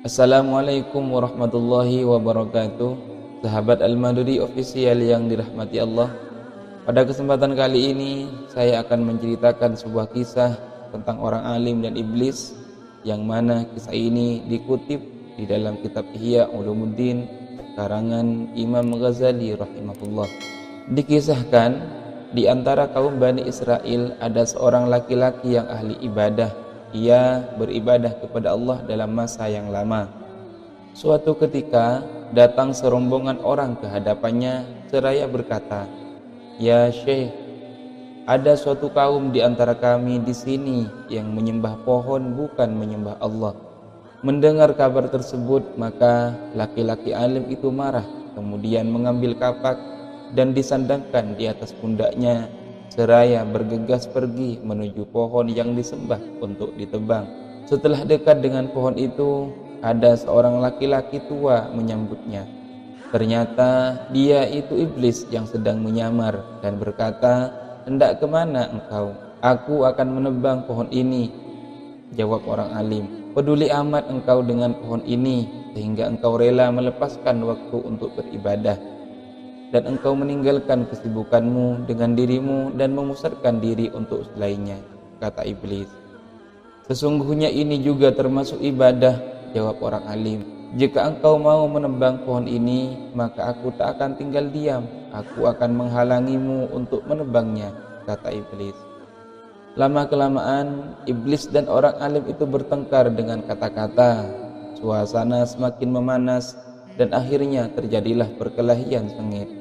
Assalamualaikum warahmatullahi wabarakatuh. Sahabat Al-Maduri Official yang dirahmati Allah. Pada kesempatan kali ini saya akan menceritakan sebuah kisah tentang orang alim dan iblis, yang mana kisah ini dikutip di dalam kitab Ihya Ulumuddin karangan Imam Ghazali rahimahullah. Dikisahkan di antara kaum Bani Israel ada seorang laki-laki yang ahli ibadah. Ia beribadah kepada Allah dalam masa yang lama. Suatu ketika datang serombongan orang ke hadapannya seraya berkata, "Ya Syekh, ada suatu kaum di antara kami di sini yang menyembah pohon bukan menyembah Allah." Mendengar kabar tersebut, maka laki-laki alim itu marah, kemudian mengambil kapak dan disandangkan di atas pundaknya seraya bergegas pergi menuju pohon yang disembah untuk ditebang. Setelah dekat dengan pohon itu, ada seorang laki-laki tua menyambutnya. Ternyata dia itu iblis yang sedang menyamar dan berkata, "Hendak kemana engkau?" "Aku akan menebang pohon ini," jawab orang alim. "Peduli amat engkau dengan pohon ini sehingga engkau rela melepaskan waktu untuk beribadah, dan engkau meninggalkan kesibukanmu dengan dirimu dan memusatkan diri untuk selainnya," kata iblis. "Sesungguhnya ini juga termasuk ibadah," jawab orang alim. "Jika engkau mau menebang pohon ini, maka aku tak akan tinggal diam. Aku akan menghalangimu untuk menebangnya," kata iblis. Lama-kelamaan iblis dan orang alim itu bertengkar dengan kata-kata. Suasana semakin memanas dan akhirnya terjadilah perkelahian sengit.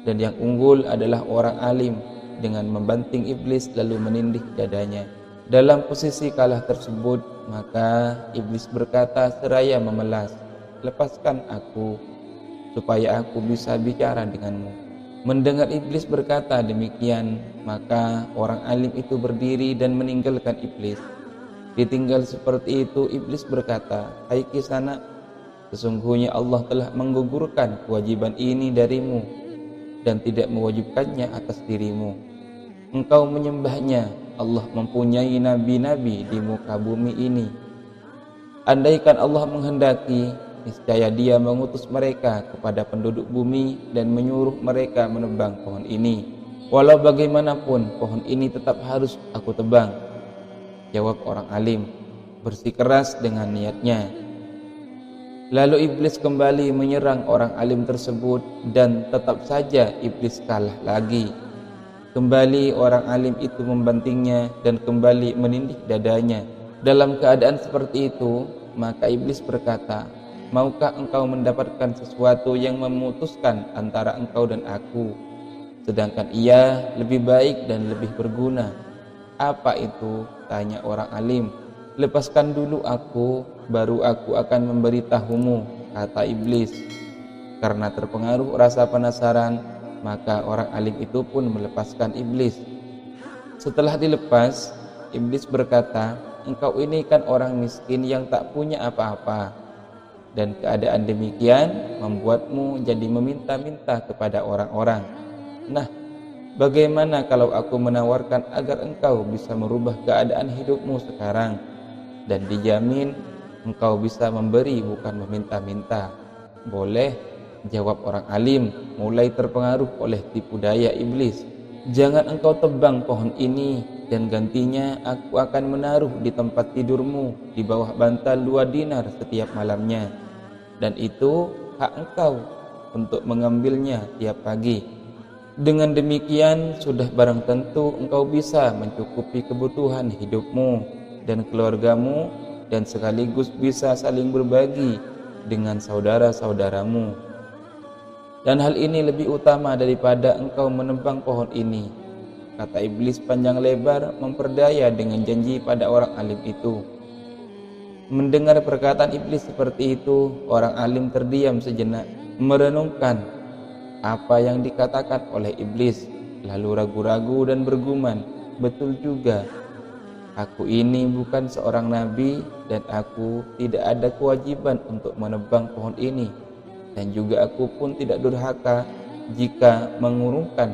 Dan yang unggul adalah orang alim dengan membanting iblis lalu menindih dadanya. Dalam posisi kalah tersebut, maka iblis berkata seraya memelas, "Lepaskan aku supaya aku bisa bicara denganmu." Mendengar iblis berkata demikian, maka orang alim itu berdiri dan meninggalkan iblis. Ditinggal seperti itu, iblis berkata, "Hai Kisana, sesungguhnya Allah telah menggugurkan kewajiban ini darimu dan tidak mewajibkannya atas dirimu. Engkau menyembahnya. Allah mempunyai nabi-nabi di muka bumi ini. Andaikan Allah menghendaki, niscaya Dia mengutus mereka kepada penduduk bumi dan menyuruh mereka menebang pohon ini. Walau bagaimanapun pohon ini tetap harus aku tebang," jawab orang alim, bersikeras dengan niatnya. Lalu iblis kembali menyerang orang alim tersebut dan tetap saja iblis kalah lagi. Kembali orang alim itu membantingnya dan kembali menindih dadanya. Dalam keadaan seperti itu, maka iblis berkata, "Maukah engkau mendapatkan sesuatu yang memutuskan antara engkau dan aku, sedangkan ia lebih baik dan lebih berguna?" "Apa itu?" tanya orang alim. "Lepaskan dulu aku, baru aku akan memberitahumu," kata iblis. Karena terpengaruh rasa penasaran, maka orang alim itu pun melepaskan iblis. Setelah dilepas, iblis berkata, "Engkau ini kan orang miskin yang tak punya apa-apa, dan keadaan demikian membuatmu jadi meminta-minta kepada orang-orang. Nah, bagaimana kalau aku menawarkan agar engkau bisa merubah keadaan hidupmu sekarang, dan dijamin engkau bisa memberi bukan meminta-minta? Boleh?" jawab orang alim, mulai terpengaruh oleh tipu daya iblis. "Jangan engkau tebang pohon ini, dan gantinya aku akan menaruh di tempat tidurmu di bawah bantal 2 dinar setiap malamnya, dan itu hak engkau untuk mengambilnya tiap pagi. Dengan demikian sudah barang tentu engkau bisa mencukupi kebutuhan hidupmu dan keluargamu, dan sekaligus bisa saling berbagi dengan saudara-saudaramu. Dan hal ini lebih utama daripada engkau menebang pohon ini," kata iblis panjang lebar memperdaya dengan janji pada orang alim itu. Mendengar perkataan iblis seperti itu, orang alim terdiam sejenak, merenungkan apa yang dikatakan oleh iblis, lalu ragu-ragu dan bergumam, "Betul juga, aku ini bukan seorang nabi dan aku tidak ada kewajiban untuk menebang pohon ini, dan juga aku pun tidak durhaka jika mengurungkan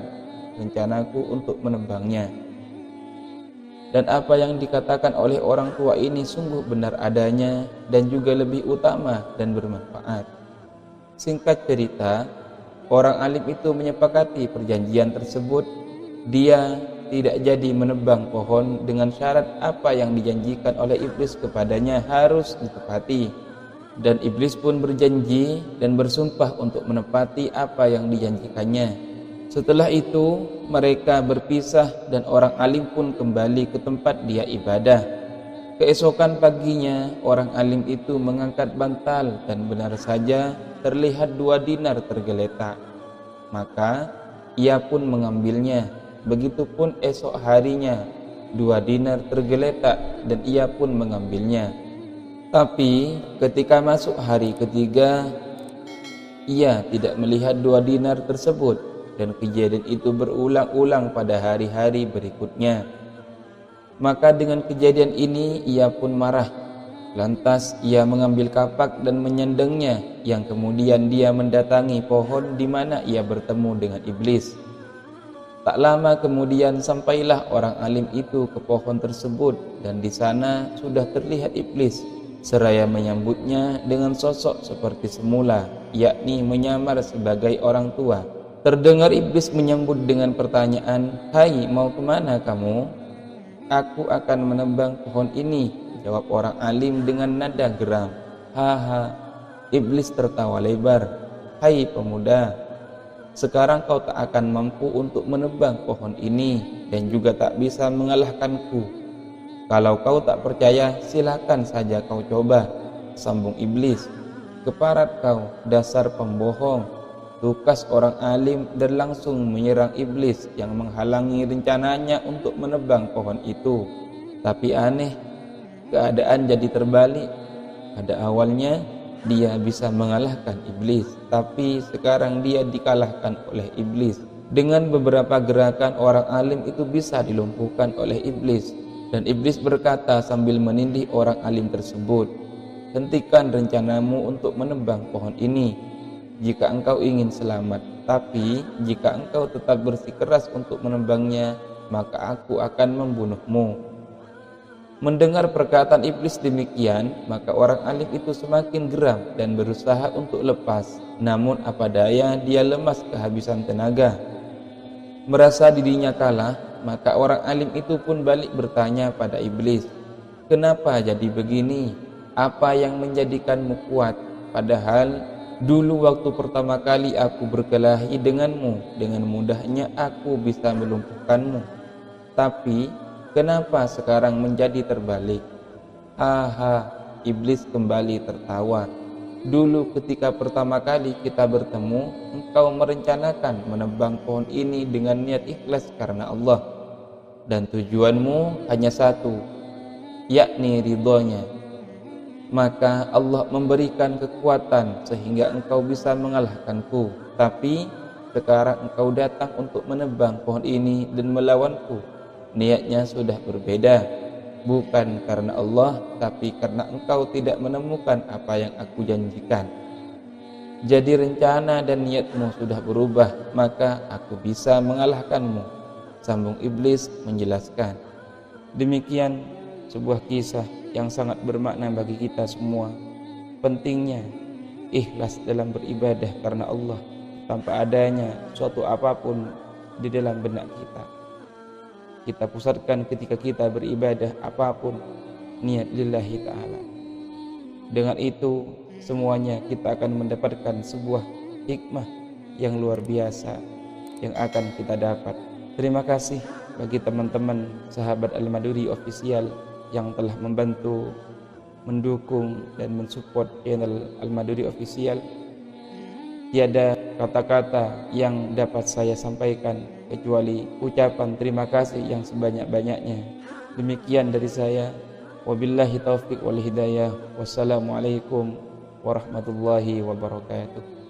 rencanaku untuk menebangnya." dan apa yang dikatakan oleh orang tua ini sungguh benar adanya dan juga lebih utama dan bermanfaat. Singkat cerita, orang alim itu menyepakati perjanjian tersebut. Dia tidak jadi menebang pohon dengan syarat apa yang dijanjikan oleh iblis kepadanya harus ditepati. Dan iblis pun berjanji dan bersumpah untuk menepati apa yang dijanjikannya. Setelah itu mereka berpisah dan orang alim pun kembali ke tempat dia ibadah. Keesokan paginya orang alim itu mengangkat bantal dan benar saja terlihat 2 dinar tergeletak. Maka ia pun mengambilnya. Begitupun esok harinya 2 dinar tergeletak dan ia pun mengambilnya. Tapi ketika masuk hari ketiga, ia tidak melihat 2 dinar tersebut. Dan kejadian itu berulang-ulang pada hari-hari berikutnya. Maka dengan kejadian ini ia pun marah. Lantas ia mengambil kapak dan menyandangnya, yang kemudian dia mendatangi pohon di mana ia bertemu dengan iblis. Tak lama kemudian sampailah orang alim itu ke pohon tersebut, dan di sana sudah terlihat iblis seraya menyambutnya dengan sosok seperti semula, yakni menyamar sebagai orang tua. Terdengar iblis menyambut dengan pertanyaan, "Hai, mau kemana kamu?" "Aku akan menebang pohon ini," jawab orang alim dengan nada geram. "Haha." Iblis tertawa lebar. "Hai pemuda, sekarang kau tak akan mampu untuk menebang pohon ini dan juga tak bisa mengalahkanku. Kalau kau tak percaya, silakan saja kau coba," sambung iblis. "Keparat kau, dasar pembohong." Tukas orang alim dan langsung menyerang iblis yang menghalangi rencananya untuk menebang pohon itu. Tapi aneh, keadaan jadi terbalik. Pada awalnya dia bisa mengalahkan iblis, tapi sekarang dia dikalahkan oleh iblis. Dengan beberapa gerakan orang alim itu bisa dilumpuhkan oleh iblis. Dan iblis berkata sambil menindih orang alim tersebut, "Hentikan rencanamu untuk menebang pohon ini jika engkau ingin selamat, tapi jika engkau tetap bersikeras untuk menebangnya, maka aku akan membunuhmu." Mendengar perkataan iblis demikian, maka orang alim itu semakin geram dan berusaha untuk lepas. Namun apa daya, dia lemas kehabisan tenaga. Merasa dirinya kalah, maka orang alim itu pun balik bertanya pada iblis, "Kenapa jadi begini? Apa yang menjadikanmu kuat? Padahal dulu waktu pertama kali aku berkelahi denganmu, dengan mudahnya aku bisa melumpuhkanmu. Tapi kenapa sekarang menjadi terbalik?" "Haha," iblis kembali tertawa. "Dulu ketika pertama kali kita bertemu, engkau merencanakan menebang pohon ini dengan niat ikhlas karena Allah. Dan tujuanmu hanya satu, yakni ridhonya. Maka Allah memberikan kekuatan sehingga engkau bisa mengalahkanku. Tapi sekarang engkau datang untuk menebang pohon ini dan melawanku. Niatnya sudah berbeda, bukan karena Allah, tapi karena engkau tidak menemukan apa yang aku janjikan. Jadi rencana dan niatmu sudah berubah, maka aku bisa mengalahkanmu," sambung iblis menjelaskan. Demikian sebuah kisah yang sangat bermakna bagi kita semua. Pentingnya ikhlas dalam beribadah karena Allah tanpa adanya suatu apapun di dalam benak kita. Kita pusatkan ketika kita beribadah apapun, niat lillahi ta'ala. Dengan itu semuanya kita akan mendapatkan sebuah hikmah yang luar biasa yang akan kita dapat. Terima kasih bagi teman-teman sahabat Al-Maduri Official yang telah membantu, mendukung dan mensupport channel Al-Maduri Official. Tiada kata-kata yang dapat saya sampaikan kecuali ucapan terima kasih yang sebanyak-banyaknya. Demikian dari saya. Wabillahi taufiq wal hidayah. Wassalamualaikum warahmatullahi wabarakatuh.